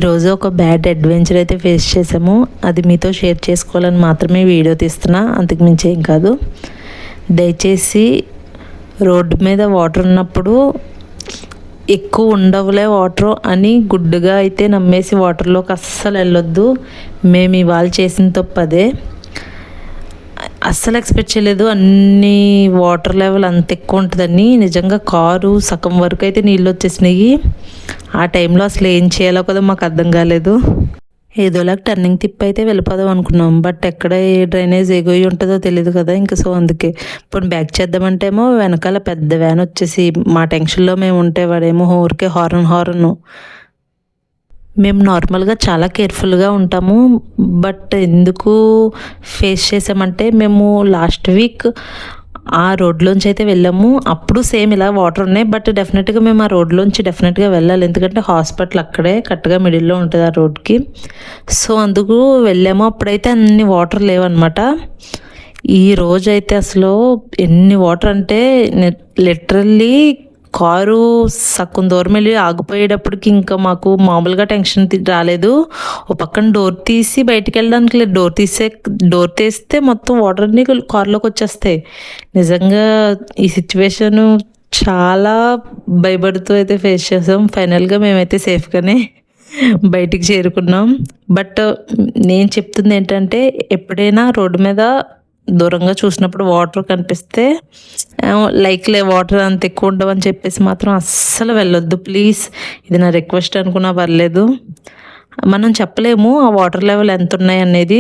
ఈరోజు ఒక bad adventure అయితే ఫేస్ చేసాము. అది మీతో షేర్ చేసుకోవాలని మాత్రమే వీడియో తీస్తున్నా, అంతకు మించి ఏం కాదు. దయచేసి రోడ్డు మీద వాటర్ ఉన్నప్పుడు ఎక్కువ ఉండవులే వాటర్ అని గుడ్డుగా అయితే నమ్మేసి వాటర్లోకి అస్సలు వెళ్ళొద్దు. మేము ఇవాళ చేసిన తప్పు అదే. అస్సలు ఎక్స్పెక్ట్ చేయలేదు అన్ని వాటర్ లెవెల్ అంత ఎక్కువ ఉంటుందని. నిజంగా కారు సగం వరకు అయితే నీళ్ళు వచ్చేసినాయి. ఆ టైంలో అసలు ఏం చేయాలో కదా మాకు అర్థం కాలేదు. ఏదోలా టర్నింగ్ తిప్పి అయితే వెళ్ళిపోదాం అనుకున్నాం. బట్ ఎక్కడ ఏ డ్రైనేజ్ ఎగోయి ఉంటుందో తెలియదు కదా. ఇంకా సో అందుకే ఇప్పుడు బ్యాక్ చేద్దామంటేమో వెనకాల పెద్ద వ్యాన్ వచ్చేసి మా టెన్షన్లో మేము ఉంటే వాడేమో ఊరికే హారన్. మేము నార్మల్గా చాలా కేర్ఫుల్గా ఉంటాము. బట్ ఎందుకు ఫేస్ చేసామంటే మేము లాస్ట్ వీక్ ఆ రోడ్లోంచి అయితే వెళ్ళాము. అప్పుడు సేమ్ ఇలా వాటర్ ఉన్నాయి. బట్ డెఫినెట్గా మేము ఆ రోడ్లోంచి డెఫినెట్గా వెళ్ళాలి, ఎందుకంటే హాస్పిటల్ అక్కడే కరెక్ట్గా మిడిల్లో ఉంటుంది ఆ రోడ్కి. సో అందుకు వెళ్ళాము. అప్పుడైతే అన్ని వాటర్ లేవన్నమాట. ఈ రోజు అయితే అసలు ఎన్ని వాటర్ అంటే లిటరల్లీ కారు సగం దూరం వెళ్ళి ఆగిపోయేటప్పటికి ఇంకా మాకు మామూలుగా టెన్షన్ రాలేదు. ఓ పక్కన డోర్ తీసి బయటికి వెళ్ళడానికి లేదు. డోర్ తీస్తే మొత్తం వాటర్ అన్ని కారులోకి వచ్చేస్తాయి. నిజంగా ఈ సిచ్యువేషన్ చాలా భయపడుతూ అయితే ఫేస్ చేసాం. ఫైనల్గా మేమైతే సేఫ్గానే బయటికి చేరుకున్నాం. బట్ నేను చెప్తుంది ఏంటంటే, ఎప్పుడైనా రోడ్డు మీద దూరంగా చూసినప్పుడు వాటర్ కనిపిస్తే లైక్లే వాటర్ అంత ఎక్కువ ఉండవని చెప్పేసి మాత్రం అస్సలు వెళ్ళొద్దు ప్లీజ్. ఇది నా రిక్వెస్ట్ అనుకున్నా పర్లేదు. మనం చెప్పలేము ఆ వాటర్ లెవెల్ ఎంత ఉన్నాయి అనేది.